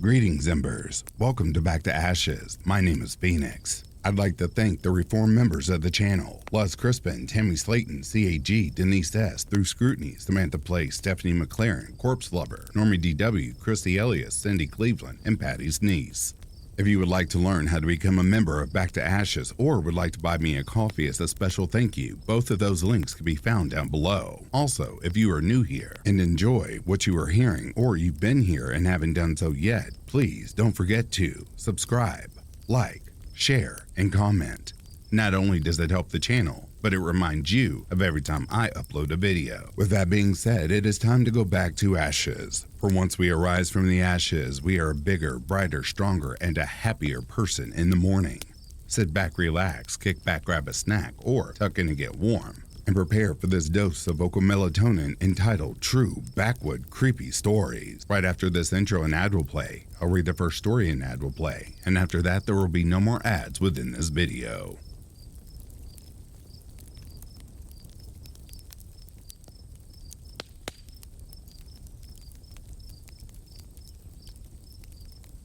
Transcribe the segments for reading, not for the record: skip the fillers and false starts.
Greetings, Embers. Welcome to Back to Ashes. My name is Phoenix. I'd like to thank the reformed members of the channel: Les Crispin, Tammy Slayton, CAG, Denise S., Through Scrutiny, Samantha Place, Stephanie McLaren, Corpse Lover, Normie DW, Christy Elias, Cindy Cleveland, and Patty's niece. If you would like to learn how to become a member of Back to Ashes or would like to buy me a coffee as a special thank you, both of those links can be found down below. Also, if you are new here and enjoy what you are hearing, or you've been here and haven't done so yet, please don't forget to subscribe, like, share, and comment. Not only does it help the channel, but it reminds you of every time I upload a video. With that being said, it is time to go back to ashes. For once we arise from the ashes, we are a bigger, brighter, stronger, and a happier person in the morning. Sit back, relax, kick back, grab a snack, or tuck in and get warm, and prepare for this dose of vocal melatonin entitled True Backwoods Creepy Stories. Right after this intro and ad will play, I'll read the first story an ad will play, and after that there will be no more ads within this video.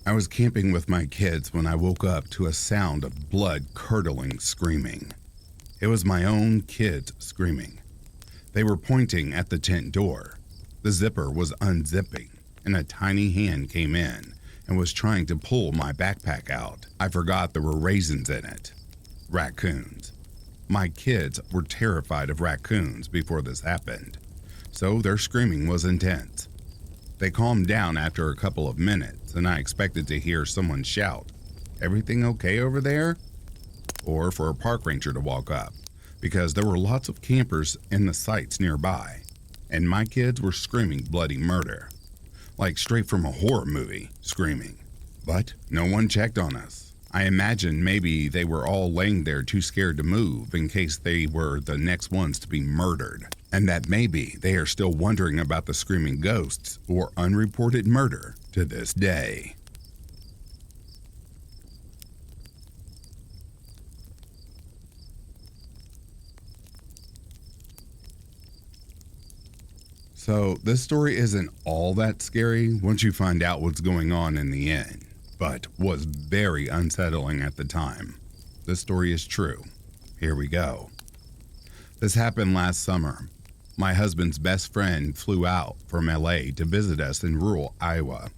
I was camping with my kids when I woke up to a sound of blood-curdling screaming. It was my own kids screaming. They were pointing at the tent door. The zipper was unzipping, and a tiny hand came in and was trying to pull my backpack out. I forgot there were raisins in it. Raccoons. My kids were terrified of raccoons before this happened, so their screaming was intense. They calmed down after a couple of minutes, and I expected to hear someone shout, "Everything okay over there?" or for a park ranger to walk up, because there were lots of campers in the sites nearby, and my kids were screaming bloody murder, like straight from a horror movie screaming. But no one checked on us. I imagined maybe they were all laying there too scared to move in case they were the next ones to be murdered, and that maybe they are still wondering about the screaming ghosts or unreported murder to this day. So this story isn't all that scary once you find out what's going on in the end, but was very unsettling at the time. This story is true. Here we go. This happened last summer. My husband's best friend flew out from LA to visit us in rural Iowa.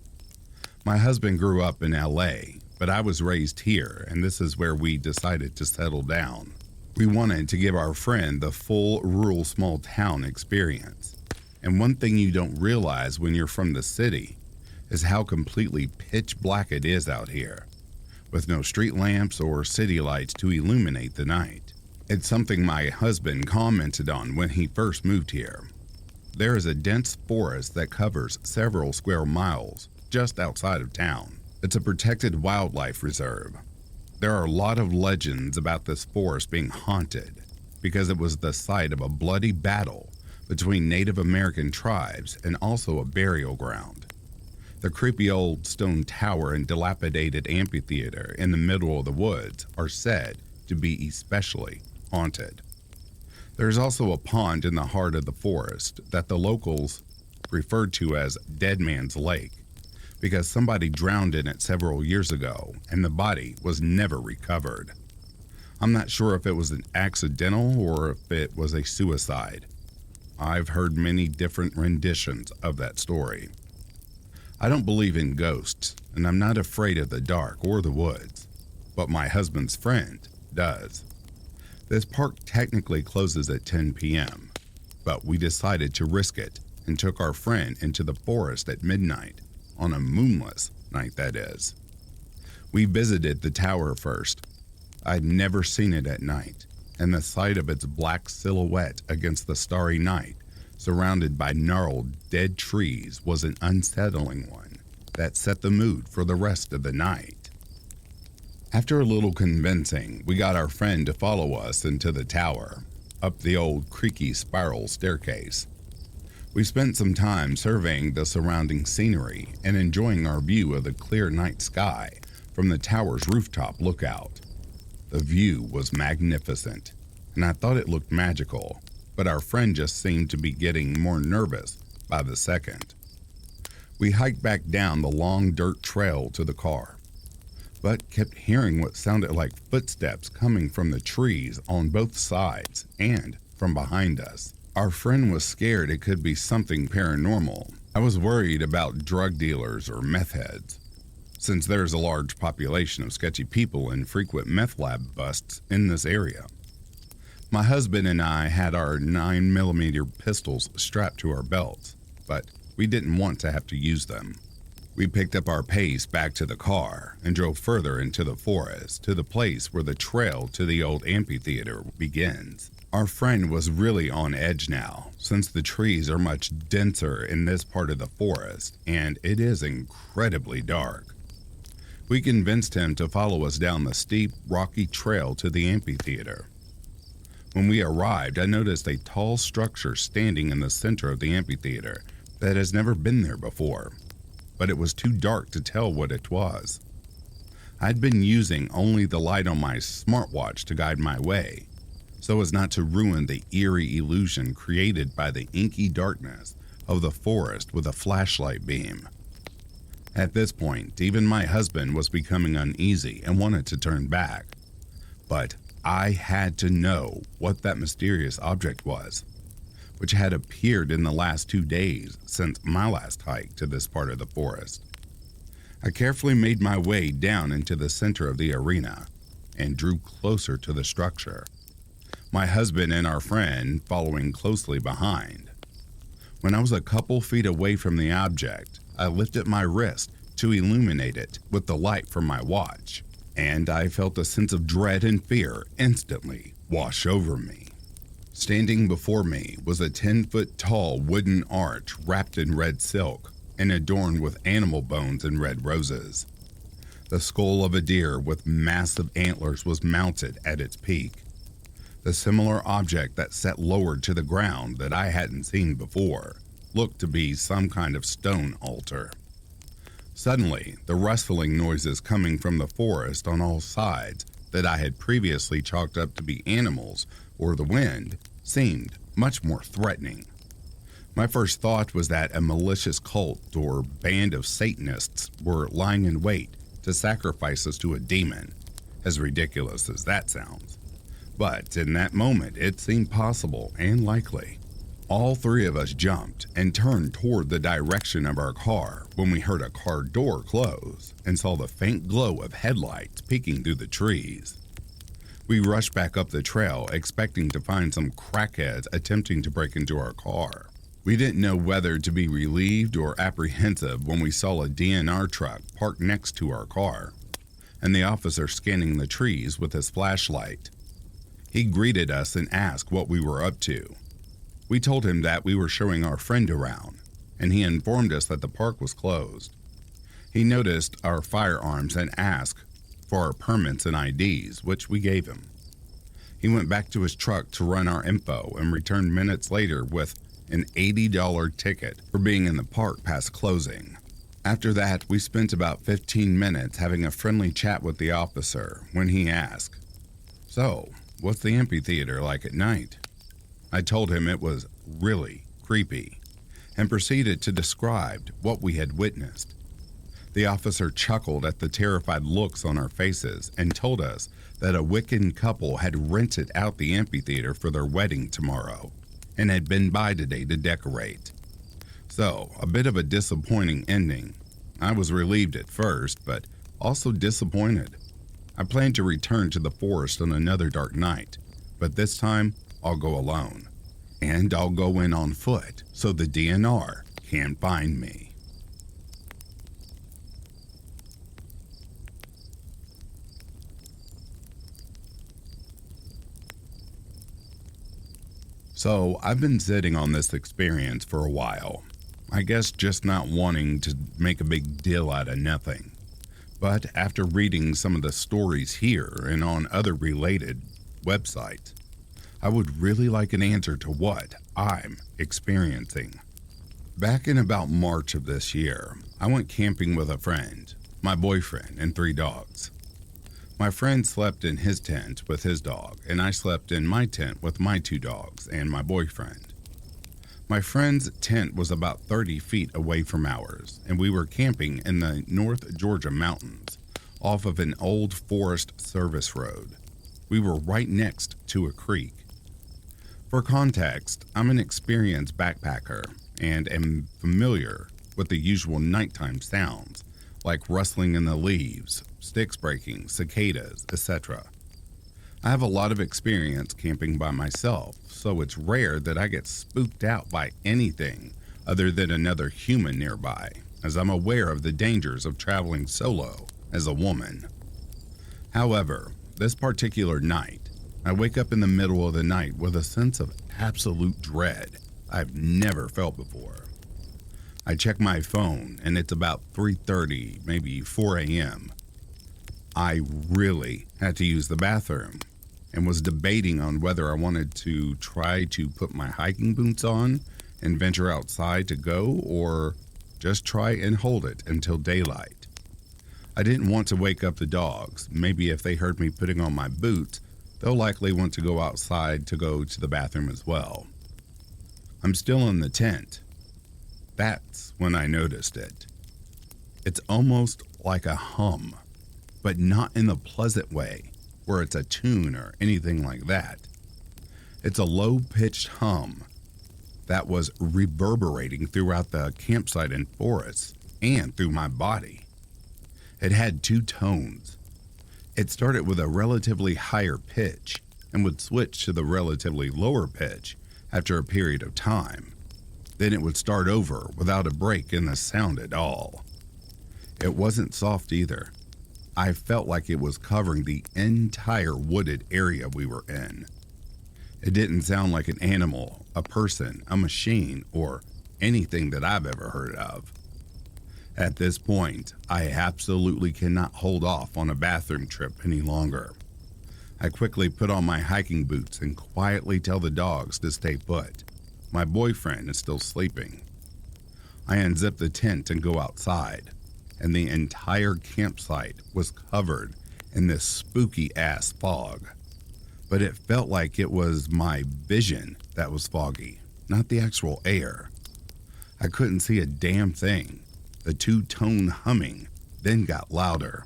My husband grew up in LA, but I was raised here, and this is where we decided to settle down. We wanted to give our friend the full rural small town experience. And one thing you don't realize when you're from the city is how completely pitch black it is out here, with no street lamps or city lights to illuminate the night. It's something my husband commented on when he first moved here. There is a dense forest that covers several square miles just outside of town. It's a protected wildlife reserve. There are a lot of legends about this forest being haunted because it was the site of a bloody battle between Native American tribes and also a burial ground. The creepy old stone tower and dilapidated amphitheater in the middle of the woods are said to be especially haunted. There's also a pond in the heart of the forest that the locals referred to as Dead Man's Lake because somebody drowned in it several years ago and the body was never recovered. I'm not sure if it was an accidental or if it was a suicide. I've heard many different renditions of that story. I don't believe in ghosts, and I'm not afraid of the dark or the woods, but my husband's friend does. This park technically closes at 10 p.m., but we decided to risk it and took our friend into the forest at midnight, on a moonless night that is. We visited the tower first. I'd never seen it at night, and the sight of its black silhouette against the starry night, surrounded by gnarled, dead trees, was an unsettling one that set the mood for the rest of the night. After a little convincing, we got our friend to follow us into the tower, up the old creaky spiral staircase. We spent some time surveying the surrounding scenery and enjoying our view of the clear night sky from the tower's rooftop lookout. The view was magnificent, and I thought it looked magical, but our friend just seemed to be getting more nervous by the second. We hiked back down the long dirt trail to the car, but kept hearing what sounded like footsteps coming from the trees on both sides and from behind us. Our friend was scared it could be something paranormal. I was worried about drug dealers or meth heads, since there's a large population of sketchy people and frequent meth lab busts in this area. My husband and I had our 9mm pistols strapped to our belts, but we didn't want to have to use them. We picked up our pace back to the car and drove further into the forest to the place where the trail to the old amphitheater begins. Our friend was really on edge now, since the trees are much denser in this part of the forest and it is incredibly dark. We convinced him to follow us down the steep, rocky trail to the amphitheater. When we arrived, I noticed a tall structure standing in the center of the amphitheater that has never been there before, but it was too dark to tell what it was. I'd been using only the light on my smartwatch to guide my way, so as not to ruin the eerie illusion created by the inky darkness of the forest with a flashlight beam. At this point, even my husband was becoming uneasy and wanted to turn back, but I had to know what that mysterious object was, which had appeared in the last 2 days since my last hike to this part of the forest. I carefully made my way down into the center of the arena and drew closer to the structure, my husband and our friend following closely behind. When I was a couple feet away from the object, I lifted my wrist to illuminate it with the light from my watch, and I felt a sense of dread and fear instantly wash over me. Standing before me was a 10-foot-tall wooden arch wrapped in red silk and adorned with animal bones and red roses. The skull of a deer with massive antlers was mounted at its peak. The similar object that sat lowered to the ground that I hadn't seen before looked to be some kind of stone altar. Suddenly, the rustling noises coming from the forest on all sides that I had previously chalked up to be animals or the wind seemed much more threatening. My first thought was that a malicious cult or band of Satanists were lying in wait to sacrifice us to a demon, as ridiculous as that sounds. But in that moment, it seemed possible and likely. All three of us jumped and turned toward the direction of our car when we heard a car door close and saw the faint glow of headlights peeking through the trees. We rushed back up the trail, expecting to find some crackheads attempting to break into our car. We didn't know whether to be relieved or apprehensive when we saw a DNR truck parked next to our car, and the officer scanning the trees with his flashlight. He greeted us and asked what we were up to. We told him that we were showing our friend around, and he informed us that the park was closed. He noticed our firearms and asked for our permits and IDs, which we gave him. He went back to his truck to run our info and returned minutes later with an $80 ticket for being in the park past closing. After that, we spent about 15 minutes having a friendly chat with the officer when he asked, "So, what's the amphitheater like at night?" I told him it was really creepy and proceeded to describe what we had witnessed. The officer chuckled at the terrified looks on our faces and told us that a Wiccan couple had rented out the amphitheater for their wedding tomorrow and had been by today to decorate. So, a bit of a disappointing ending. I was relieved at first, but also disappointed. I plan to return to the forest on another dark night, but this time I'll go alone. And I'll go in on foot so the DNR can't find me. So I've been sitting on this experience for a while. I guess just not wanting to make a big deal out of nothing. But after reading some of the stories here and on other related websites, I would really like an answer to what I'm experiencing. Back in about March of this year, I went camping with a friend, my boyfriend, and 3 dogs. My friend slept in his tent with his dog, and I slept in my tent with my 2 dogs and my boyfriend. My friend's tent was about 30 feet away from ours, and we were camping in the North Georgia mountains off of an old Forest Service road. We were right next to a creek. For context, I'm an experienced backpacker and am familiar with the usual nighttime sounds like rustling in the leaves, sticks breaking, cicadas, etc. I have a lot of experience camping by myself, so it's rare that I get spooked out by anything other than another human nearby, as I'm aware of the dangers of traveling solo as a woman. However, this particular night, I wake up in the middle of the night with a sense of absolute dread I've never felt before. I check my phone and it's about 3:30, maybe 4 a.m. I really had to use the bathroom and was debating on whether I wanted to try to put my hiking boots on and venture outside to go, or just try and hold it until daylight. I didn't want to wake up the dogs. Maybe if they heard me putting on my boots, they'll likely want to go outside to go to the bathroom as well. I'm still in the tent. That's when I noticed it. It's almost like a hum, but not in the pleasant way where it's a tune or anything like that. It's a low-pitched hum that was reverberating throughout the campsite and forest and through my body. It had two tones. It started with a relatively higher pitch and would switch to the relatively lower pitch after a period of time. Then it would start over without a break in the sound at all. It wasn't soft either. I felt like it was covering the entire wooded area we were in. It didn't sound like an animal, a person, a machine, or anything that I've ever heard of. At this point, I absolutely cannot hold off on a bathroom trip any longer. I quickly put on my hiking boots and quietly tell the dogs to stay put. My boyfriend is still sleeping. I unzip the tent and go outside, and the entire campsite was covered in this spooky-ass fog. But it felt like it was my vision that was foggy, not the actual air. I couldn't see a damn thing. The two-tone humming then got louder.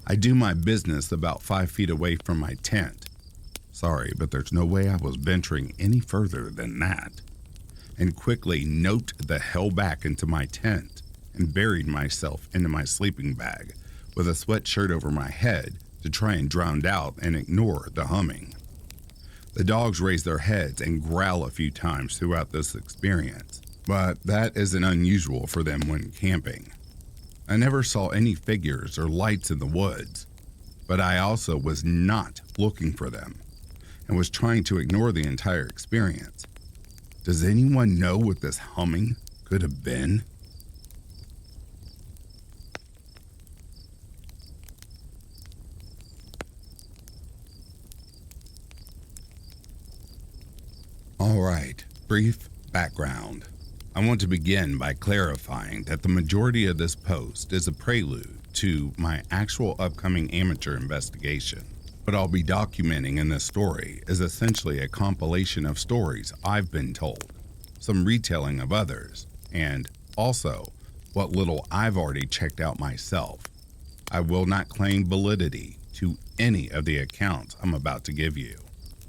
I do my business about 5 feet away from my tent. Sorry, but there's no way I was venturing any further than that. And quickly noped the hell back into my tent and buried myself into my sleeping bag with a sweatshirt over my head to try and drown out and ignore the humming. The dogs raise their heads and growl a few times throughout this experience, but that isn't unusual for them when camping. I never saw any figures or lights in the woods, but I also was not looking for them and was trying to ignore the entire experience. Does anyone know what this humming could have been? All right, brief background. I want to begin by clarifying that the majority of this post is a prelude to my actual upcoming amateur investigation. What I'll be documenting in this story is essentially a compilation of stories I've been told, some retelling of others, and also what little I've already checked out myself. I will not claim validity to any of the accounts I'm about to give you.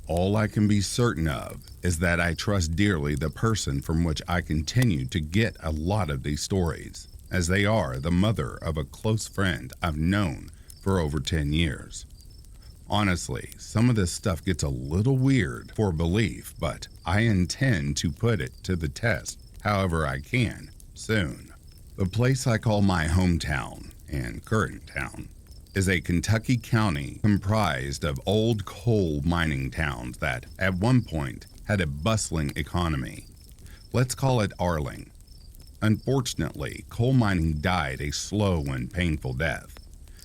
All I can be certain of is that I trust dearly the person from which I continue to get a lot of these stories, as they are the mother of a close friend I've known for over 10 years. Honestly, some of this stuff gets a little weird for belief, but I intend to put it to the test however I can soon. The place I call my hometown and current town is a Kentucky county comprised of old coal mining towns that at one point had a bustling economy. Let's call it Arling. Unfortunately, coal mining died a slow and painful death,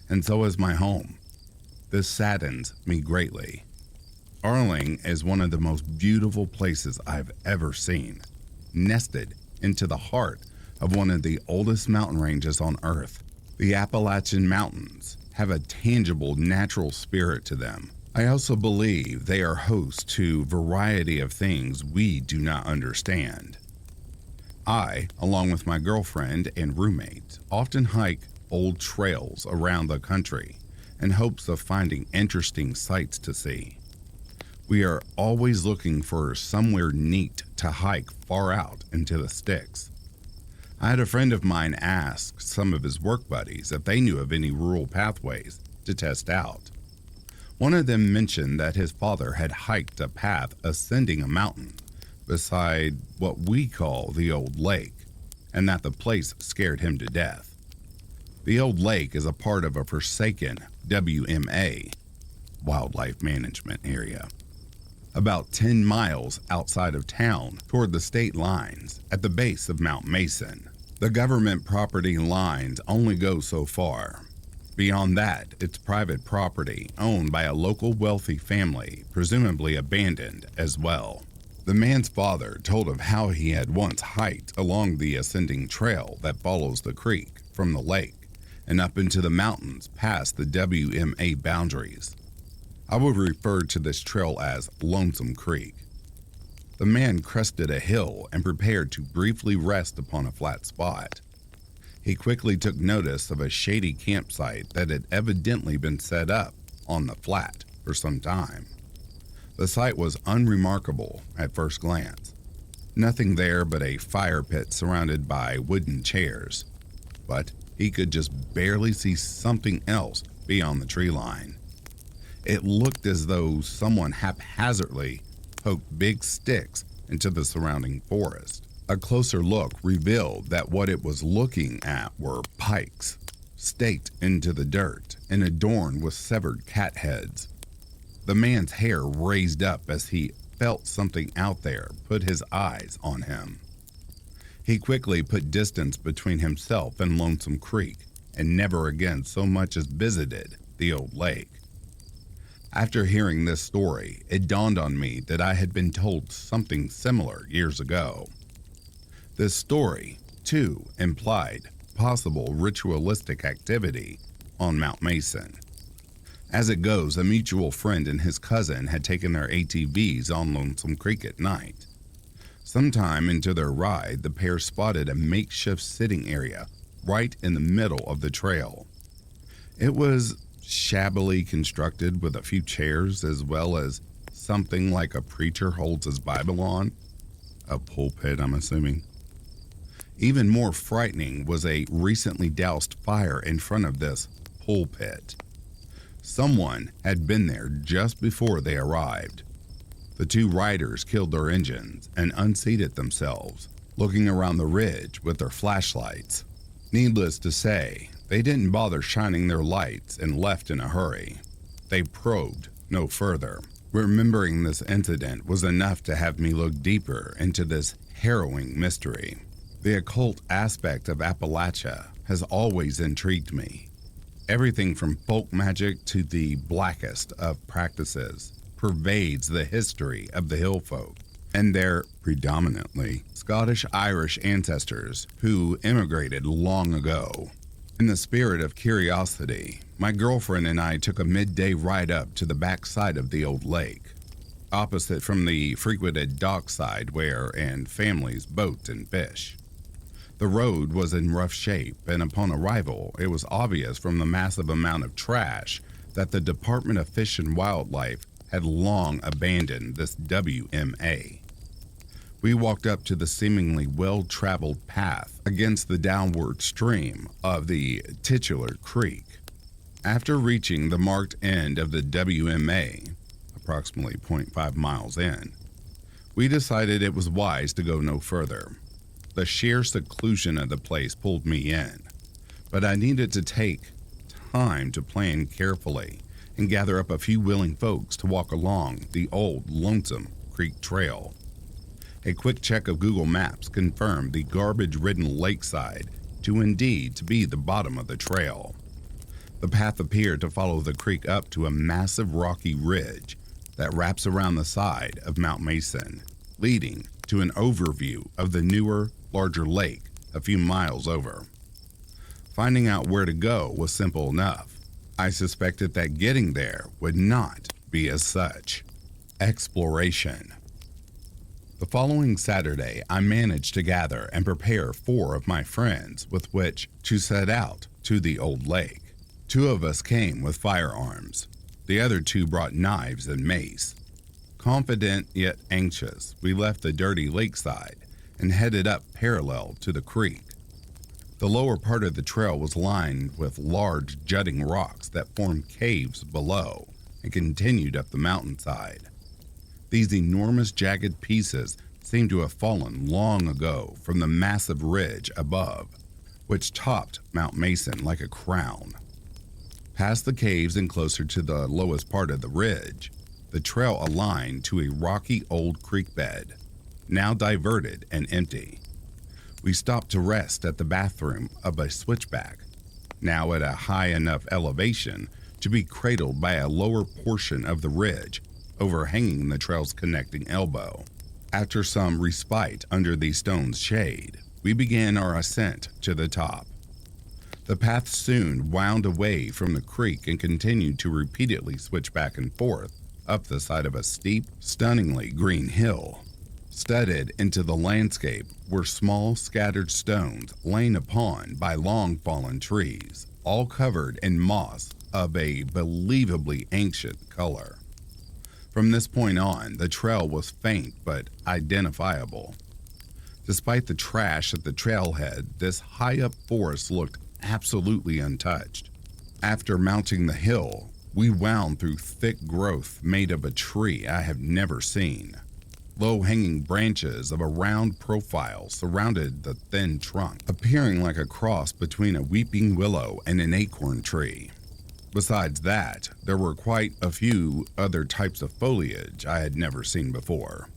and so is my home. This saddens me greatly. Arling is one of the most beautiful places I've ever seen, nested into the heart of one of the oldest mountain ranges on Earth. The Appalachian Mountains have a tangible natural spirit to them, I also believe they are host to a variety of things we do not understand. I, along with my girlfriend and roommate, often hike old trails around the country in hopes of finding interesting sights to see. We are always looking for somewhere neat to hike far out into the sticks. I had a friend of mine ask some of his work buddies if they knew of any rural pathways to test out. One of them mentioned that his father had hiked a path ascending a mountain beside what we call the Old Lake, and that the place scared him to death. The Old Lake is a part of a forsaken WMA, Wildlife Management Area, about 10 miles outside of town toward the state lines at the base of Mount Mason. The government property lines only go so far. Beyond that, it's private property owned by a local wealthy family, presumably abandoned as well. The man's father told of how he had once hiked along the ascending trail that follows the creek from the lake and up into the mountains past the WMA boundaries. I would refer to this trail as Lonesome Creek. The man crested a hill and prepared to briefly rest upon a flat spot. He quickly took notice of a shady campsite that had evidently been set up on the flat for some time. The site was unremarkable at first glance. Nothing there but a fire pit surrounded by wooden chairs. But he could just barely see something else beyond the tree line. It looked as though someone haphazardly poked big sticks into the surrounding forest. A closer look revealed that what it was looking at were pikes, staked into the dirt and adorned with severed cat heads. The man's hair raised up as he felt something out there put his eyes on him. He quickly put distance between himself and Lonesome Creek and never again so much as visited the Old Lake. After hearing this story, it dawned on me that I had been told something similar years ago. This story, too, implied possible ritualistic activity on Mount Mason. As it goes, a mutual friend and his cousin had taken their ATVs on Lonesome Creek at night. Sometime into their ride, the pair spotted a makeshift sitting area right in the middle of the trail. It was shabbily constructed with a few chairs as well as something like a preacher holds his Bible on. A pulpit, I'm assuming. Even more frightening was a recently doused fire in front of this pulpit. Someone had been there just before they arrived. The two riders killed their engines and unseated themselves, looking around the ridge with their flashlights. Needless to say, they didn't bother shining their lights and left in a hurry. They probed no further. Remembering this incident was enough to have me look deeper into this harrowing mystery. The occult aspect of Appalachia has always intrigued me. Everything from folk magic to the blackest of practices pervades the history of the hill folk and their predominantly Scottish-Irish ancestors who immigrated long ago. In the spirit of curiosity, my girlfriend and I took a midday ride up to the backside of the Old Lake, opposite from the frequented dockside where families boat and fish. The road was in rough shape, and upon arrival, it was obvious from the massive amount of trash that the Department of Fish and Wildlife had long abandoned this WMA. We walked up to the seemingly well-traveled path against the downward stream of the titular creek. After reaching the marked end of the WMA, approximately 0.5 miles in, we decided it was wise to go no further. The sheer seclusion of the place pulled me in, but I needed to take time to plan carefully and gather up a few willing folks to walk along the old Lonesome Creek Trail. A quick check of Google Maps confirmed the garbage-ridden lakeside to indeed be the bottom of the trail. The path appeared to follow the creek up to a massive rocky ridge that wraps around the side of Mount Mason, leading to an overview of the newer, larger lake a few miles over. Finding out where to go was simple enough. I suspected that getting there would not be as such. Exploration. The following Saturday, I managed to gather and prepare 4 of my friends with which to set out to the old lake. 2 of us came with firearms. The other 2 brought knives and mace. Confident yet anxious, we left the dirty lakeside and headed up parallel to the creek. The lower part of the trail was lined with large jutting rocks that formed caves below and continued up the mountainside. These enormous jagged pieces seemed to have fallen long ago from the massive ridge above, which topped Mount Mason like a crown. Past the caves and closer to the lowest part of the ridge, the trail aligned to a rocky old creek bed, now diverted and empty. We stopped to rest at the bathroom of a switchback, now at a high enough elevation to be cradled by a lower portion of the ridge overhanging the trail's connecting elbow. After some respite under the stone's shade, we began our ascent to the top. The path soon wound away from the creek and continued to repeatedly switch back and forth up the side of a steep, stunningly green hill. Studded into the landscape were small scattered stones lain upon by long fallen trees, all covered in moss of a believably ancient color. From this point on, the trail was faint but identifiable. Despite the trash at the trailhead, this high-up forest looked absolutely untouched. After mounting the hill, we wound through thick growth made of a tree I have never seen. Low-hanging branches of a round profile surrounded the thin trunk, appearing like a cross between a weeping willow and an acorn tree. Besides that, there were quite a few other types of foliage I had never seen before.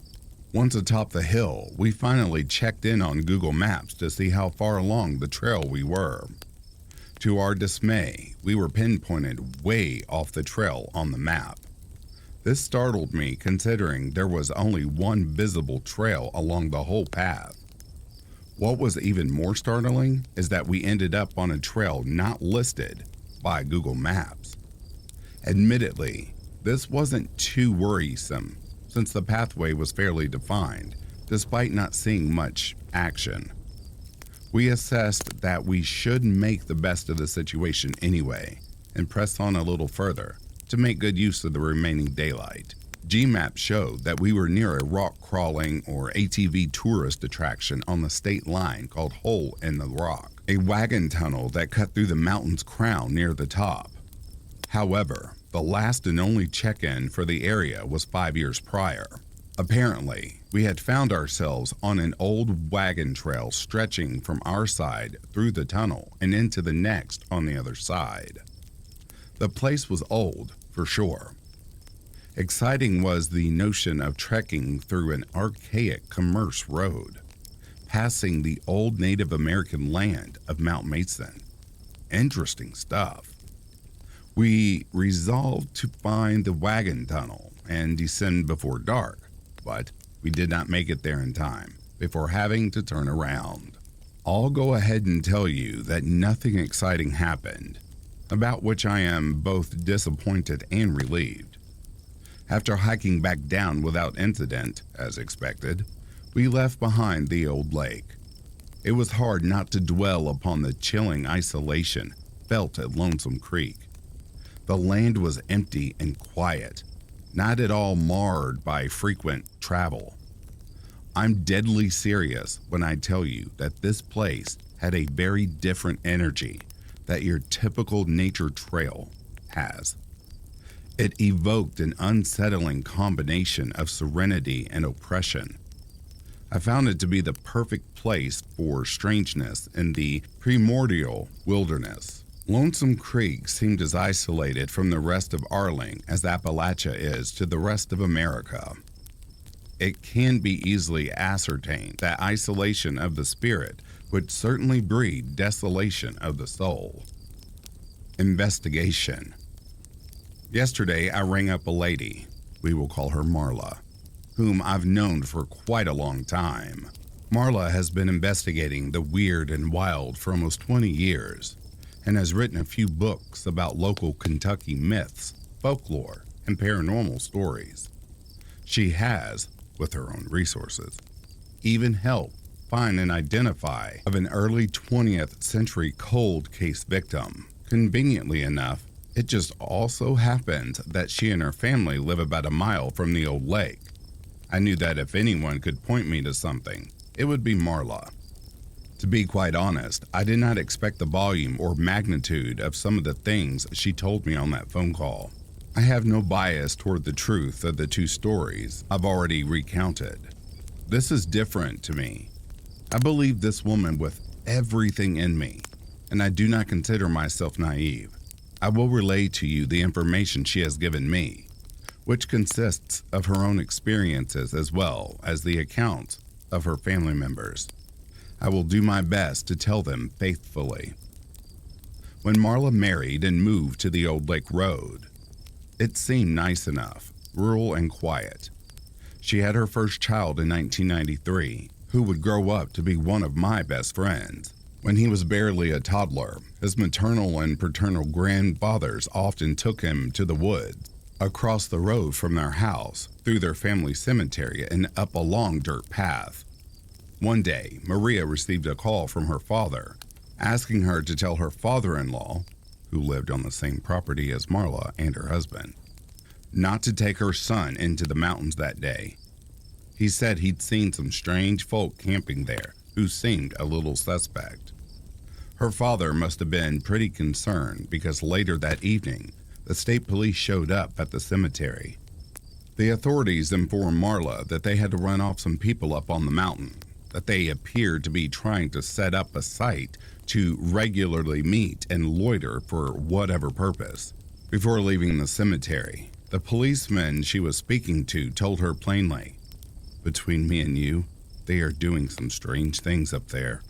Once atop the hill, we finally checked in on Google Maps to see how far along the trail we were. To our dismay, we were pinpointed way off the trail on the map. This startled me considering there was only one visible trail along the whole path. What was even more startling is that we ended up on a trail not listed by Google Maps. Admittedly, this wasn't too worrisome since the pathway was fairly defined, despite not seeing much action. We assessed that we should make the best of the situation anyway and pressed on a little further to make good use of the remaining daylight. G-Map showed that we were near a rock crawling or ATV tourist attraction on the state line called Hole in the Rock, a wagon tunnel that cut through the mountain's crown near the top. However, the last and only check-in for the area was 5 years prior. Apparently, we had found ourselves on an old wagon trail stretching from our side through the tunnel and into the next on the other side. The place was old, for sure. Exciting was the notion of trekking through an archaic commerce road, passing the old Native American land of Mount Mason. Interesting stuff. We resolved to find the wagon tunnel and descend before dark, but we did not make it there in time before having to turn around. I'll go ahead and tell you that nothing exciting happened, about which I am both disappointed and relieved. After hiking back down without incident, as expected, we left behind the old lake. It was hard not to dwell upon the chilling isolation felt at Lonesome Creek. The land was empty and quiet, not at all marred by frequent travel. I'm deadly serious when I tell you that this place had a very different energy that your typical nature trail has. It evoked an unsettling combination of serenity and oppression. I found it to be the perfect place for strangeness in the primordial wilderness. Lonesome Creek seemed as isolated from the rest of Arling as Appalachia is to the rest of America. It can be easily ascertained that isolation of the spirit would certainly breed desolation of the soul. Investigation. Yesterday, I rang up a lady, we will call her Marla, whom I've known for quite a long time. Marla has been investigating the weird and wild for almost 20 years and has written a few books about local Kentucky myths, folklore, and paranormal stories. She has, with her own resources, even helped find and identify of an early 20th century cold case victim. Conveniently enough, it just also happens that she and her family live about a mile from the old lake. I knew that if anyone could point me to something, it would be Marla. To be quite honest, I did not expect the volume or magnitude of some of the things she told me on that phone call. I have no bias toward the truth of the two stories I've already recounted. This is different to me. I believe this woman with everything in me, and I do not consider myself naive. I will relay to you the information she has given me, which consists of her own experiences as well as the accounts of her family members. I will do my best to tell them faithfully. When Marla married and moved to the Old Lake Road, it seemed nice enough, rural and quiet. She had her first child in 1993, who would grow up to be one of my best friends. When he was barely a toddler, his maternal and paternal grandfathers often took him to the woods, across the road from their house, through their family cemetery and up a long dirt path. One day, Maria received a call from her father, asking her to tell her father-in-law, who lived on the same property as Marla and her husband, not to take her son into the mountains that day. He said he'd seen some strange folk camping there who seemed a little suspect. Her father must have been pretty concerned because later that evening, the state police showed up at the cemetery. The authorities informed Marla that they had to run off some people up on the mountain, that they appeared to be trying to set up a site to regularly meet and loiter for whatever purpose. Before leaving the cemetery, the policeman she was speaking to told her plainly, "Between me and you, they are doing some strange things up there."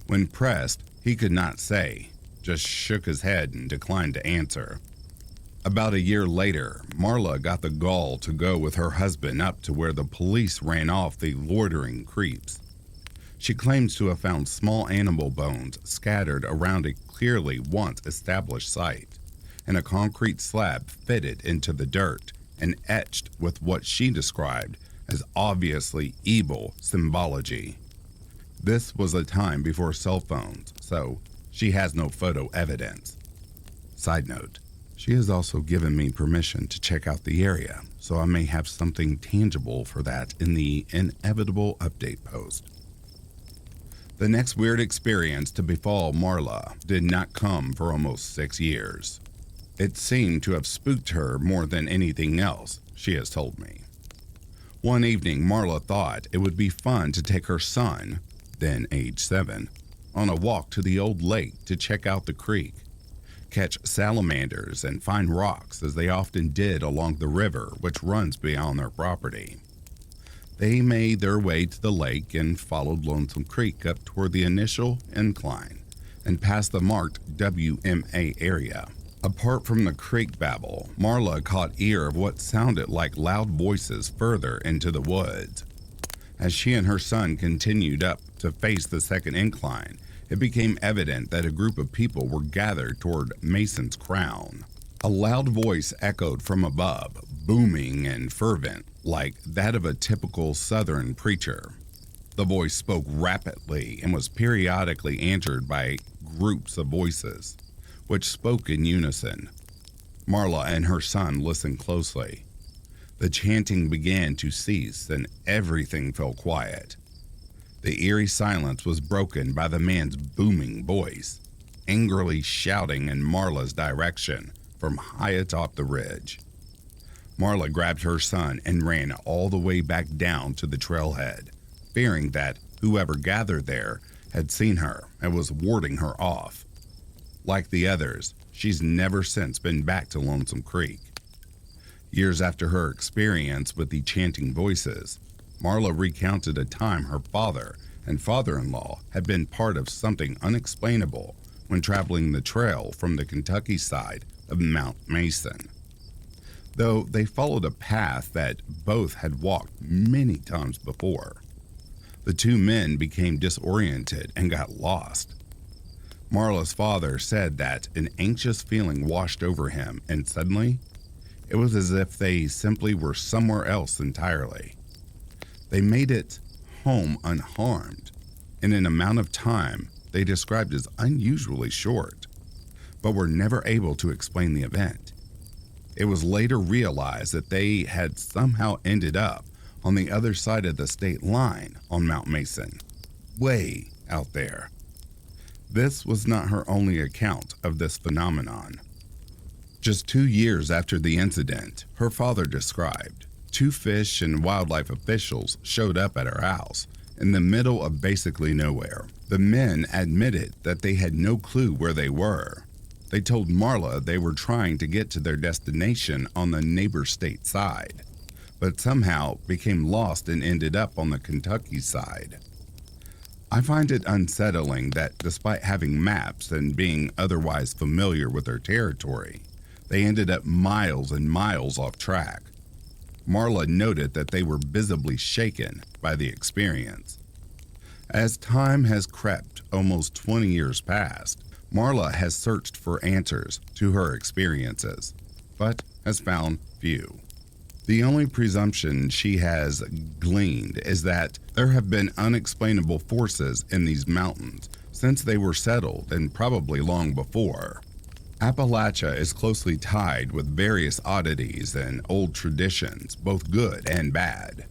When pressed, he could not say, just shook his head and declined to answer. About a year later, Marla got the gall to go with her husband up to where the police ran off the loitering creeps. She claims to have found small animal bones scattered around a clearly once established site, and a concrete slab fitted into the dirt and etched with what she described as obviously evil symbology. This was a time before cell phones, so she has no photo evidence. Side note, she has also given me permission to check out the area, so I may have something tangible for that in the inevitable update post. The next weird experience to befall Marla did not come for almost 6 years. It seemed to have spooked her more than anything else, she has told me. One evening, Marla thought it would be fun to take her son, then age 7, on a walk to the old lake to check out the creek, catch salamanders and find rocks as they often did along the river which runs beyond their property. They made their way to the lake and followed Lonesome Creek up toward the initial incline and past the marked WMA area. Apart from the creek babble, Marla caught ear of what sounded like loud voices further into the woods. As she and her son continued up to face the second incline, it became evident that a group of people were gathered toward Mason's Crown. A loud voice echoed from above, booming and fervent, like that of a typical Southern preacher. The voice spoke rapidly and was periodically answered by groups of voices, which spoke in unison. Marla and her son listened closely. The chanting began to cease and everything fell quiet. The eerie silence was broken by the man's booming voice, angrily shouting in Marla's direction from high atop the ridge. Marla grabbed her son and ran all the way back down to the trailhead, fearing that whoever gathered there had seen her and was warding her off. Like the others, she's never since been back to Lonesome Creek. Years after her experience with the chanting voices, Marla recounted a time her father and father-in-law had been part of something unexplainable when traveling the trail from the Kentucky side of Mount Mason. Though they followed a path that both had walked many times before, the two men became disoriented and got lost. Marla's father said that an anxious feeling washed over him and suddenly, It was as if they simply were somewhere else entirely. They made it home unharmed in an amount of time they described as unusually short, but were never able to explain the event. It was later realized that they had somehow ended up on the other side of the state line on Mount Mason, way out there. This was not her only account of this phenomenon. Just 2 years after the incident, her father described, 2 fish and wildlife officials showed up at her house in the middle of basically nowhere. The men admitted that they had no clue where they were. They told Marla they were trying to get to their destination on the neighbor state side, but somehow became lost and ended up on the Kentucky side. I find it unsettling that despite having maps and being otherwise familiar with their territory, they ended up miles and miles off track. Marla noted that they were visibly shaken by the experience. As time has crept almost 20 years past, Marla has searched for answers to her experiences, but has found few. The only presumption she has gleaned is that there have been unexplainable forces in these mountains since they were settled and probably long before. Appalachia is closely tied with various oddities and old traditions, both good and bad.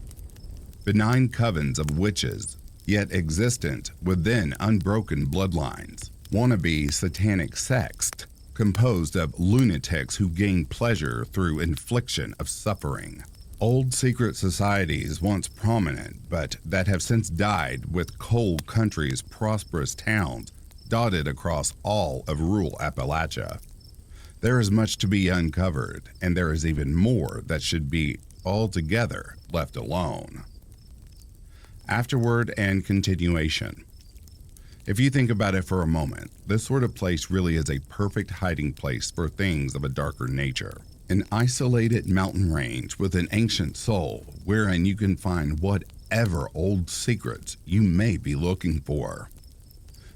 Benign covens of witches, yet existent within unbroken bloodlines. Wannabe satanic sects composed of lunatics who gain pleasure through infliction of suffering. Old secret societies once prominent, but that have since died, with coal country's prosperous towns dotted across all of rural Appalachia. There is much to be uncovered, and there is even more that should be altogether left alone. Afterward and continuation. If you think about it for a moment, this sort of place really is a perfect hiding place for things of a darker nature. An isolated mountain range with an ancient soul wherein you can find whatever old secrets you may be looking for.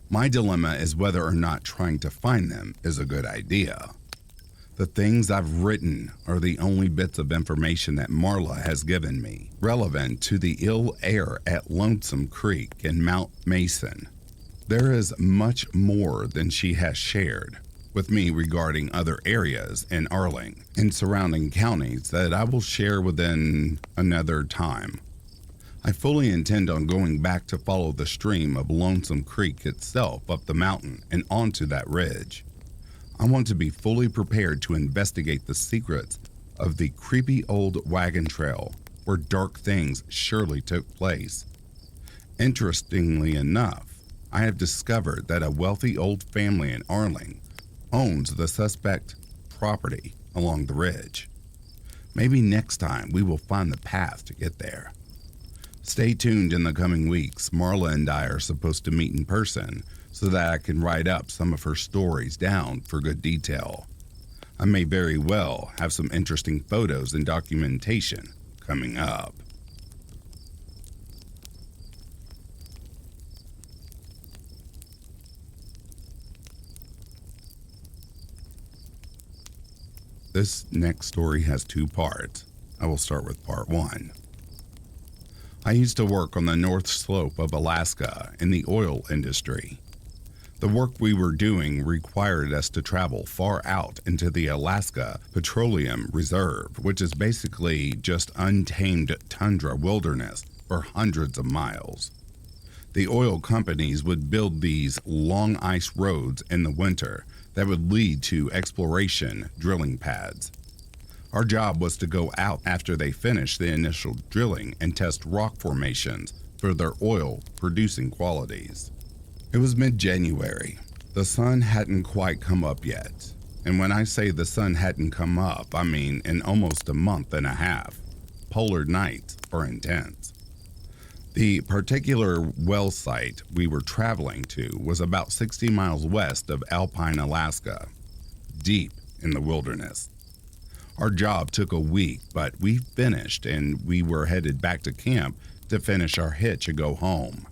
My dilemma is whether or not trying to find them is a good idea. The things I've written are the only bits of information that Marla has given me, relevant to the ill air at Lonesome Creek and Mount Mason. There is much more than she has shared with me regarding other areas in Arling and surrounding counties that I will share within another time. I fully intend on going back to follow the stream of Lonesome Creek itself up the mountain and onto that ridge. I want to be fully prepared to investigate the secrets of the creepy old wagon trail where dark things surely took place. Interestingly enough, I have discovered that a wealthy old family in Arling owns the suspect property along the ridge. Maybe next time we will find the path to get there. Stay tuned in the coming weeks. Marla and I are supposed to meet in person so that I can write up some of her stories down for good detail. I may very well have some interesting photos and documentation coming up. This next story has 2 parts. I will start with part 1. I used to work on the north slope of Alaska in the oil industry. The work we were doing required us to travel far out into the Alaska Petroleum Reserve, which is basically just untamed tundra wilderness for hundreds of miles. The oil companies would build these long ice roads in the winter that would lead to exploration drilling pads. Our job was to go out after they finished the initial drilling and test rock formations for their oil producing qualities. It was mid-January. The sun hadn't quite come up yet. And when I say the sun hadn't come up, I mean in almost a month and a half. Polar nights are intense. The particular well site we were traveling to was about 60 miles west of Alpine, Alaska, deep in the wilderness. Our job took a week, but we finished and we were headed back to camp to finish our hitch and go home.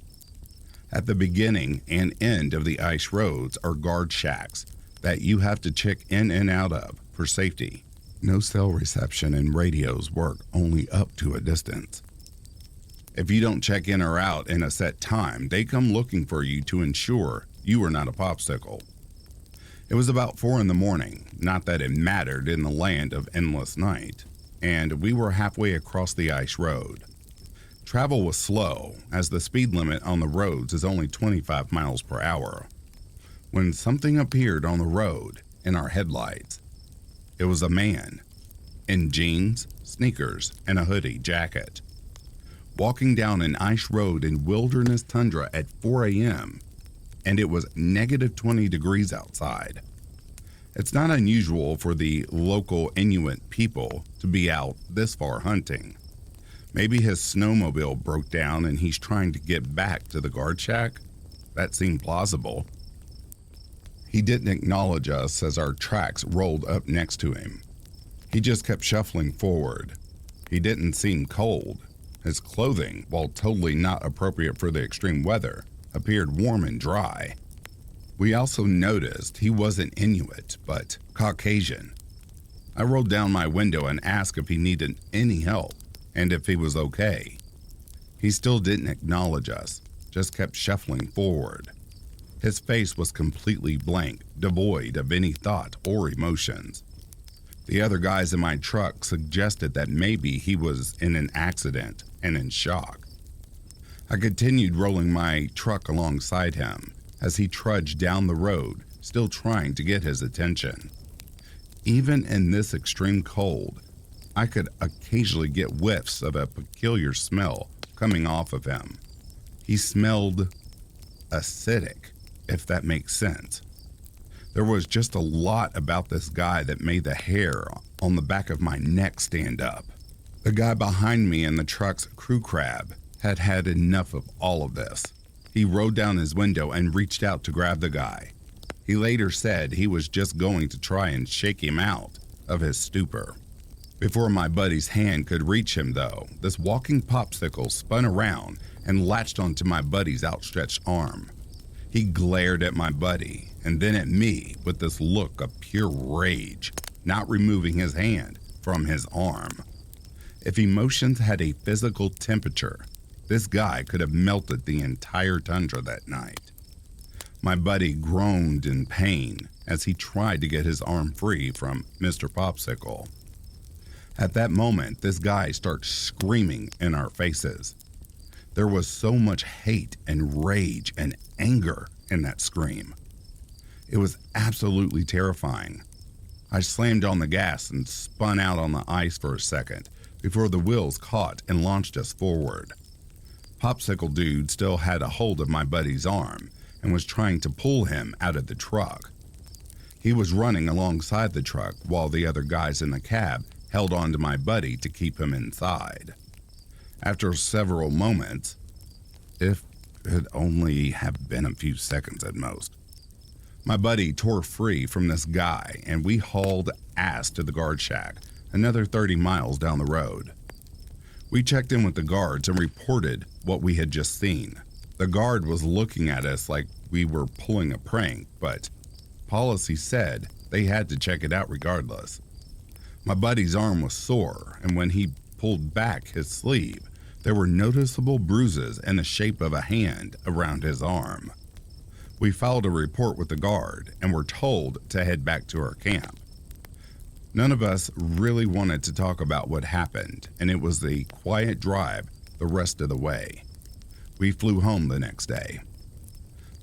At the beginning and end of the ice roads are guard shacks that you have to check in and out of for safety. No cell reception and radios work only up to a distance. If you don't check in or out in a set time, they come looking for you to ensure you are not a popsicle. It was about 4 in the morning, not that it mattered in the land of endless night, and we were halfway across the ice road. Travel was slow, as the speed limit on the roads is only 25 miles per hour, when something appeared on the road in our headlights. It was a man, in jeans, sneakers, and a hoodie jacket, walking down an ice road in wilderness tundra at 4 a.m., and it was negative 20 degrees outside. It's not unusual for the local Inuit people to be out this far hunting. Maybe his snowmobile broke down and he's trying to get back to the guard shack? That seemed plausible. He didn't acknowledge us as our tracks rolled up next to him. He just kept shuffling forward. He didn't seem cold. His clothing, while totally not appropriate for the extreme weather, appeared warm and dry. We also noticed he wasn't Inuit, but Caucasian. I rolled down my window and asked if he needed any help and if he was okay. He still didn't acknowledge us, just kept shuffling forward. His face was completely blank, devoid of any thought or emotions. The other guys in my truck suggested that maybe he was in an accident and in shock. I continued rolling my truck alongside him as he trudged down the road, still trying to get his attention. Even in this extreme cold, I could occasionally get whiffs of a peculiar smell coming off of him. He smelled acidic, if that makes sense. There was just a lot about this guy that made the hair on the back of my neck stand up. The guy behind me in the truck's crew cab had had enough of all of this. He rolled down his window and reached out to grab the guy. He later said he was just going to try and shake him out of his stupor. Before my buddy's hand could reach him, though, this walking popsicle spun around and latched onto my buddy's outstretched arm. He glared at my buddy and then at me with this look of pure rage, not removing his hand from his arm. If emotions had a physical temperature, this guy could have melted the entire tundra that night. My buddy groaned in pain as he tried to get his arm free from Mr. Popsicle. At that moment, this guy starts screaming in our faces. There was so much hate and rage and anger in that scream. It was absolutely terrifying. I slammed on the gas and spun out on the ice for a second before the wheels caught and launched us forward. Popsicle Dude still had a hold of my buddy's arm and was trying to pull him out of the truck. He was running alongside the truck while the other guys in the cab held on to my buddy to keep him inside. After several moments, if it had only have been a few seconds at most, my buddy tore free from this guy and we hauled ass to the guard shack, another 30 miles down the road. We checked in with the guards and reported what we had just seen. The guard was looking at us like we were pulling a prank, but policy said they had to check it out regardless. My buddy's arm was sore, and when he pulled back his sleeve, there were noticeable bruises in the shape of a hand around his arm. We filed a report with the guard and were told to head back to our camp. None of us really wanted to talk about what happened, and it was a quiet drive the rest of the way. We flew home the next day.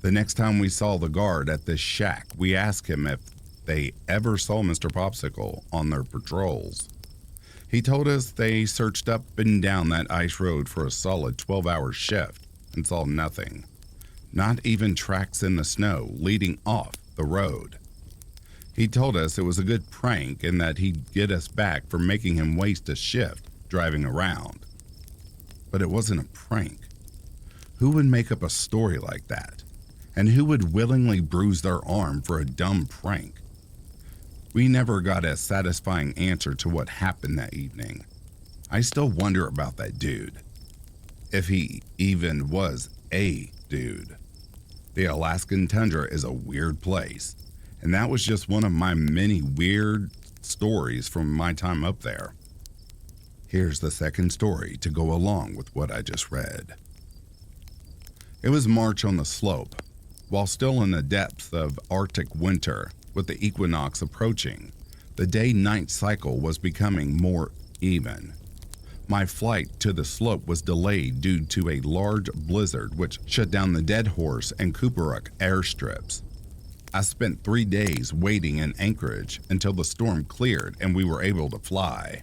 The next time we saw the guard at this shack, we asked him if they ever saw Mr. Popsicle on their patrols. He told us they searched up and down that ice road for a solid 12-hour shift and saw nothing. Not even tracks in the snow leading off the road. He told us it was a good prank and that he'd get us back for making him waste a shift driving around. But it wasn't a prank. Who would make up a story like that? And who would willingly bruise their arm for a dumb prank? We never got a satisfying answer to what happened that evening. I still wonder about that dude. If he even was a dude. The Alaskan tundra is a weird place, and that was just one of my many weird stories from my time up there. Here's the second story to go along with what I just read. It was March on the slope. While still in the depths of Arctic winter, with the equinox approaching, the day-night cycle was becoming more even. My flight to the slope was delayed due to a large blizzard which shut down the Dead Horse and Cooperuk airstrips. I spent 3 days waiting in Anchorage until the storm cleared and we were able to fly.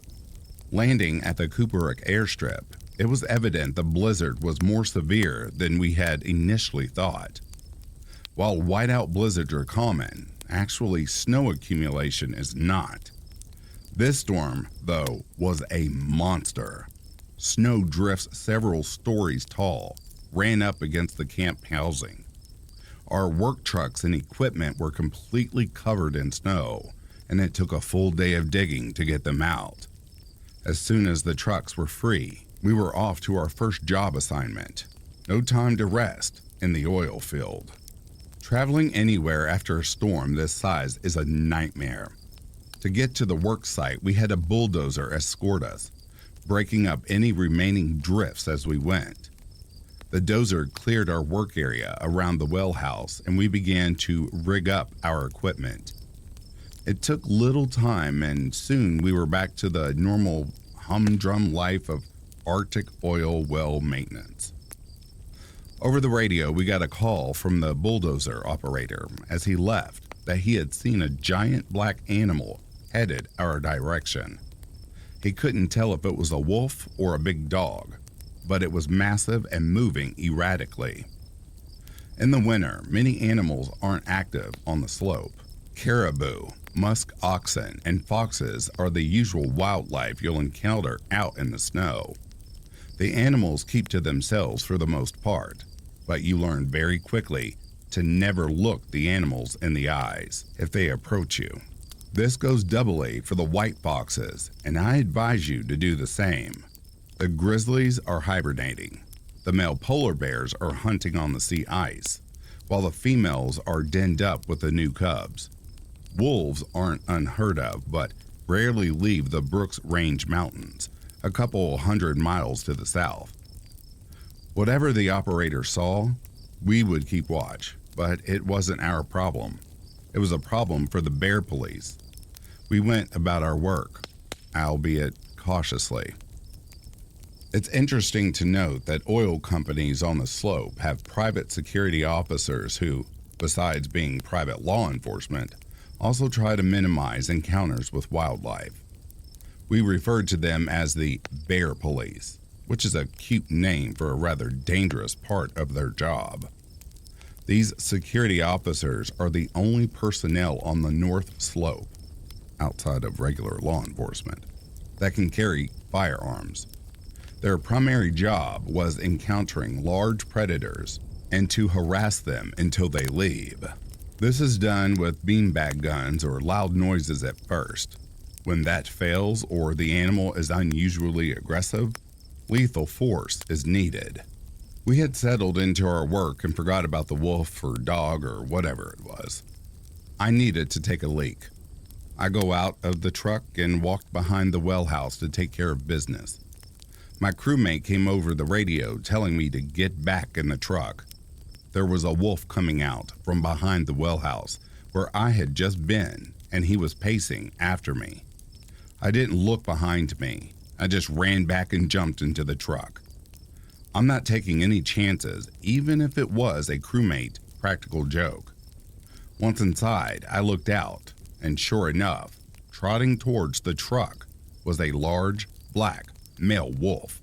Landing at the Cooperuk airstrip, it was evident the blizzard was more severe than we had initially thought. While whiteout blizzards are common, actually snow accumulation is not. This storm, though, was a monster. Snow drifts several stories tall ran up against the camp housing. Our work trucks and equipment were completely covered in snow, and it took a full day of digging to get them out. As soon as the trucks were free, we were off to our first job assignment. No time to rest in the oil field. Traveling anywhere after a storm this size is a nightmare. To get to the work site, we had a bulldozer escort us, breaking up any remaining drifts as we went. The dozer cleared our work area around the well house and we began to rig up our equipment. It took little time and soon we were back to the normal humdrum life of Arctic oil well maintenance. Over the radio, we got a call from the bulldozer operator as he left that he had seen a giant black animal headed our direction. He couldn't tell if it was a wolf or a big dog, but it was massive and moving erratically. In the winter, many animals aren't active on the slope. Caribou, musk oxen, and foxes are the usual wildlife you'll encounter out in the snow. The animals keep to themselves for the most part, but you learn very quickly to never look the animals in the eyes if they approach you. This goes doubly for the white foxes, and I advise you to do the same. The grizzlies are hibernating. The male polar bears are hunting on the sea ice, while the females are denned up with the new cubs. Wolves aren't unheard of, but rarely leave the Brooks Range Mountains, a couple 100 miles to the south. Whatever the operator saw, we would keep watch, but it wasn't our problem. It was a problem for the bear police. We went about our work, albeit cautiously. It's interesting to note that oil companies on the slope have private security officers who, besides being private law enforcement, also try to minimize encounters with wildlife. We referred to them as the bear police, which is a cute name for a rather dangerous part of their job. These security officers are the only personnel on the North Slope, outside of regular law enforcement, that can carry firearms. Their primary job was encountering large predators and to harass them until they leave. This is done with beanbag guns or loud noises at first. When that fails or the animal is unusually aggressive, lethal force is needed. We had settled into our work and forgot about the wolf or dog or whatever it was. I needed to take a leak. I go out of the truck and walked behind the well house to take care of business. My crewmate came over the radio telling me to get back in the truck. There was a wolf coming out from behind the well house where I had just been, and he was pacing after me. I didn't look behind me. I just ran back and jumped into the truck. I'm not taking any chances, even if it was a crewmate practical joke. Once inside, I looked out, and sure enough, trotting towards the truck was a large, black, male wolf.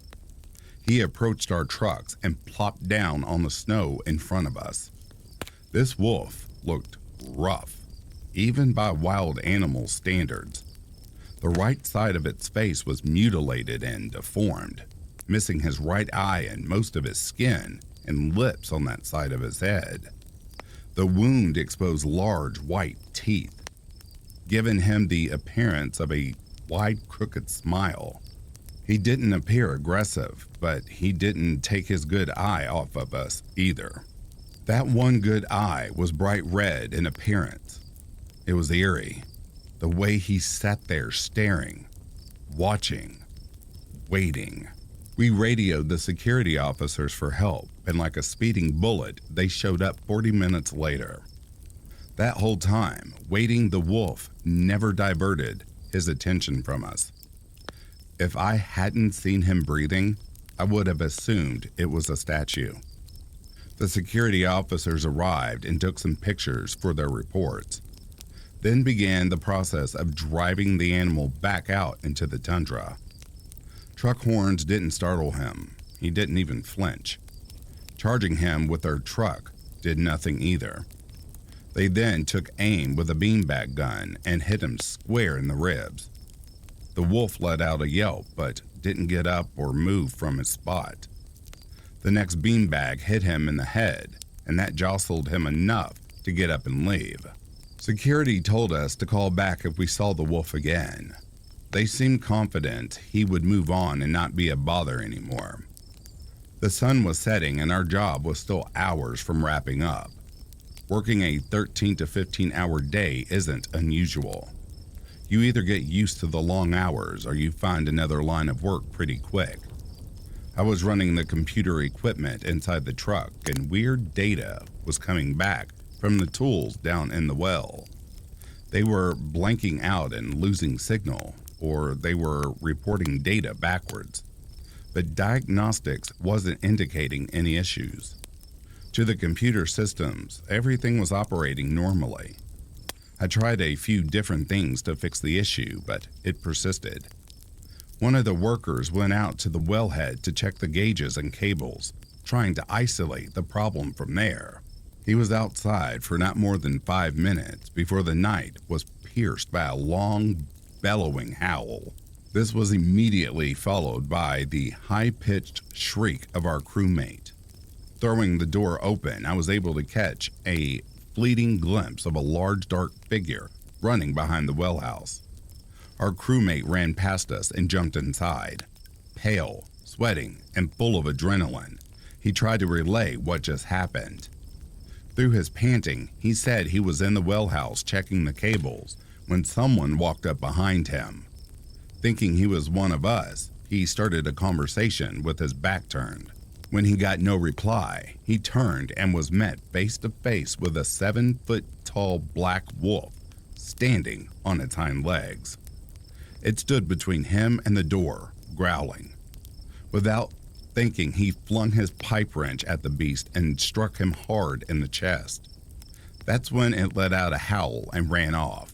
He approached our trucks and plopped down on the snow in front of us. This wolf looked rough, even by wild animal standards. The right side of its face was mutilated and deformed, missing his right eye and most of his skin and lips on that side of his head. The wound exposed large white teeth, giving him the appearance of a wide, crooked smile. He didn't appear aggressive, but he didn't take his good eye off of us either. That one good eye was bright red in appearance. It was eerie. The way he sat there staring, watching, waiting. We radioed the security officers for help, and like a speeding bullet, they showed up 40 minutes later. That whole time, waiting, the wolf never diverted his attention from us. If I hadn't seen him breathing, I would have assumed it was a statue. The security officers arrived and took some pictures for their reports, then began the process of driving the animal back out into the tundra. Truck horns didn't startle him. He didn't even flinch. Charging him with their truck did nothing either. They then took aim with a beanbag gun and hit him square in the ribs. The wolf let out a yelp but didn't get up or move from his spot. The next beanbag hit him in the head, and that jostled him enough to get up and leave. Security told us to call back if we saw the wolf again. They seemed confident he would move on and not be a bother anymore. The sun was setting and our job was still hours from wrapping up. Working a 13 to 15 hour day isn't unusual. You either get used to the long hours or you find another line of work pretty quick. I was running the computer equipment inside the truck and weird data was coming back from the tools down in the well. They were blanking out and losing signal, or they were reporting data backwards. But diagnostics wasn't indicating any issues. To the computer systems, everything was operating normally. I tried a few different things to fix the issue, but it persisted. One of the workers went out to the wellhead to check the gauges and cables, trying to isolate the problem from there. He was outside for not more than 5 minutes before the night was pierced by a long, bellowing howl. This was immediately followed by the high-pitched shriek of our crewmate. Throwing the door open, I was able to catch a fleeting glimpse of a large dark figure running behind the wellhouse. Our crewmate ran past us and jumped inside. Pale, sweating, and full of adrenaline, he tried to relay what just happened. Through his panting, he said he was in the wellhouse checking the cables when someone walked up behind him. Thinking he was one of us, he started a conversation with his back turned. When he got no reply, he turned and was met face to face with a 7-foot-tall black wolf standing on its hind legs. It stood between him and the door, growling. Without thinking, he flung his pipe wrench at the beast and struck him hard in the chest. That's when it let out a howl and ran off.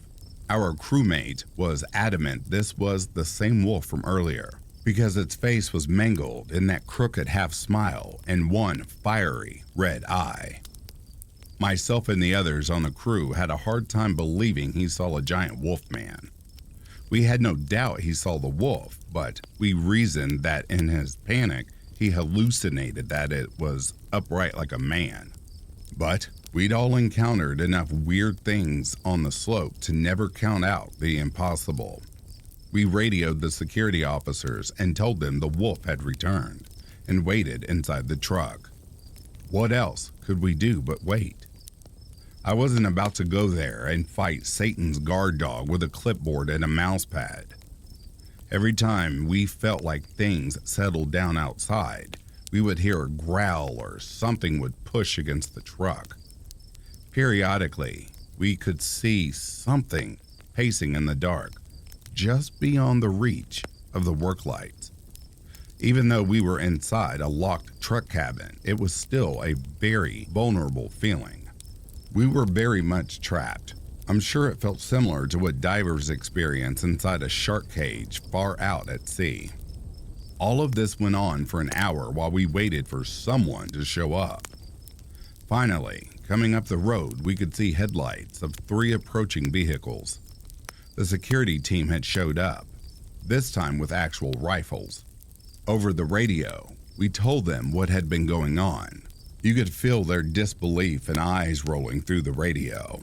Our crewmate was adamant this was the same wolf from earlier, because its face was mangled in that crooked half smile and one fiery red eye. Myself and the others on the crew had a hard time believing he saw a giant wolf man. We had no doubt he saw the wolf, but we reasoned that in his panic, he hallucinated that it was upright like a man. But we'd all encountered enough weird things on the slope to never count out the impossible. We radioed the security officers and told them the wolf had returned and waited inside the truck. What else could we do but wait? I wasn't about to go there and fight Satan's guard dog with a clipboard and a mouse pad. Every time we felt like things settled down outside, we would hear a growl or something would push against the truck. Periodically, we could see something pacing in the dark, just beyond the reach of the work lights. Even though we were inside a locked truck cabin, it was still a very vulnerable feeling. We were very much trapped. I'm sure it felt similar to what divers experience inside a shark cage far out at sea. All of this went on for an hour while we waited for someone to show up. Finally, coming up the road, we could see headlights of 3 approaching vehicles. The security team had showed up, this time with actual rifles. Over the radio, we told them what had been going on. You could feel their disbelief and eyes rolling through the radio.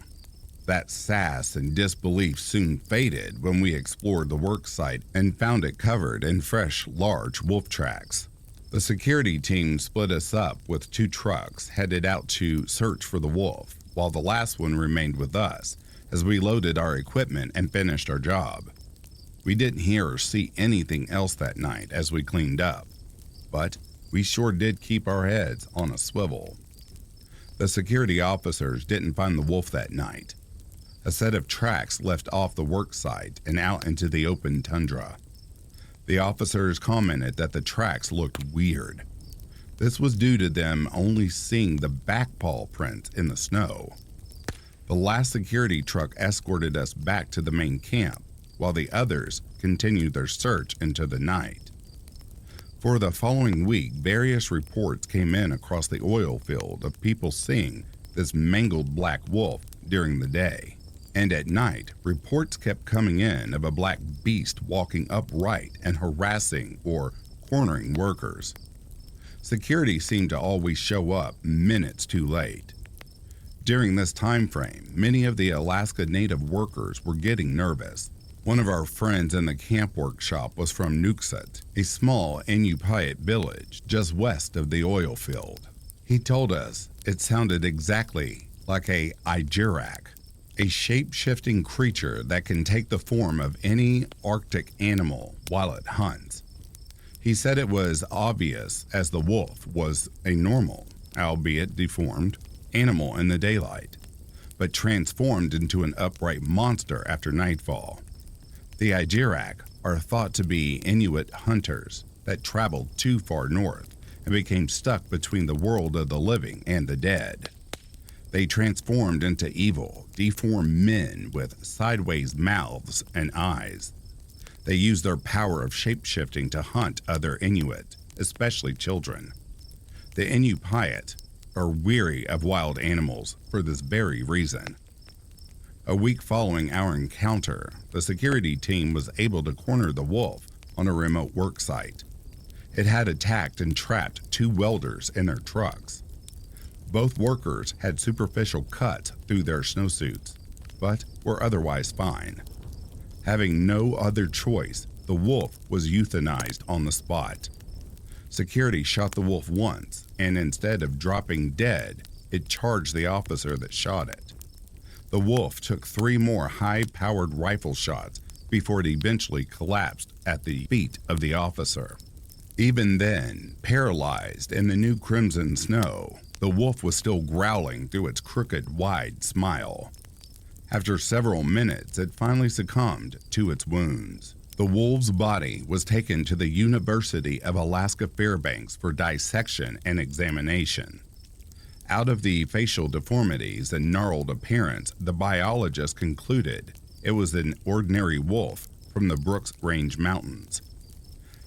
That sass and disbelief soon faded when we explored the work site and found it covered in fresh, large wolf tracks. The security team split us up with 2 trucks headed out to search for the wolf, while the last one remained with us as we loaded our equipment and finished our job. We didn't hear or see anything else that night as we cleaned up, but we sure did keep our heads on a swivel. The security officers didn't find the wolf that night. A set of tracks left off the work site and out into the open tundra. The officers commented that the tracks looked weird. This was due to them only seeing the back paw prints in the snow. The last security truck escorted us back to the main camp, while the others continued their search into the night. For the following week, various reports came in across the oil field of people seeing this mangled black wolf during the day. And at night, reports kept coming in of a black beast walking upright and harassing or cornering workers. Security seemed to always show up minutes too late. During this time frame, many of the Alaska Native workers were getting nervous. One of our friends in the camp workshop was from Nuiqsut, a small Inupiat village just west of the oil field. He told us it sounded exactly like a Ijirak, a shape-shifting creature that can take the form of any Arctic animal while it hunts. He said it was obvious as the wolf was a normal, albeit deformed, animal in the daylight, but transformed into an upright monster after nightfall. The Ijirak are thought to be Inuit hunters that traveled too far north and became stuck between the world of the living and the dead. They transformed into evil, deformed men with sideways mouths and eyes. They used their power of shape-shifting to hunt other Inuit, especially children. The Inupiat are weary of wild animals for this very reason. A week following our encounter, the security team was able to corner the wolf on a remote work site. It had attacked and trapped 2 welders in their trucks. Both workers had superficial cuts through their snowsuits, but were otherwise fine. Having no other choice, the wolf was euthanized on the spot. Security shot the wolf once, and instead of dropping dead, it charged the officer that shot it. The wolf took 3 more high-powered rifle shots before it eventually collapsed at the feet of the officer. Even then, paralyzed in the new crimson snow, the wolf was still growling through its crooked, wide smile. After several minutes, it finally succumbed to its wounds. The wolf's body was taken to the University of Alaska Fairbanks for dissection and examination. Out of the facial deformities and gnarled appearance, the biologist concluded it was an ordinary wolf from the Brooks Range Mountains.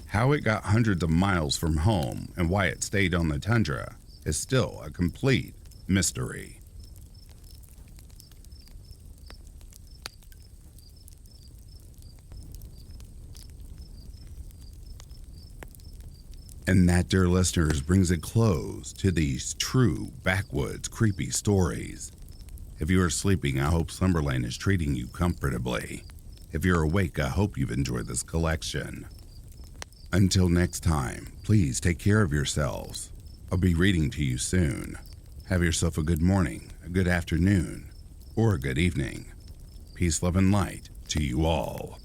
How it got hundreds of miles from home and why it stayed on the tundra is still a complete mystery. And that, dear listeners, brings a close to these true backwoods creepy stories. If you are sleeping, I hope Slumberland is treating you comfortably. If you're awake, I hope you've enjoyed this collection. Until next time, please take care of yourselves. I'll be reading to you soon. Have yourself a good morning, a good afternoon, or a good evening. Peace, love, and light to you all.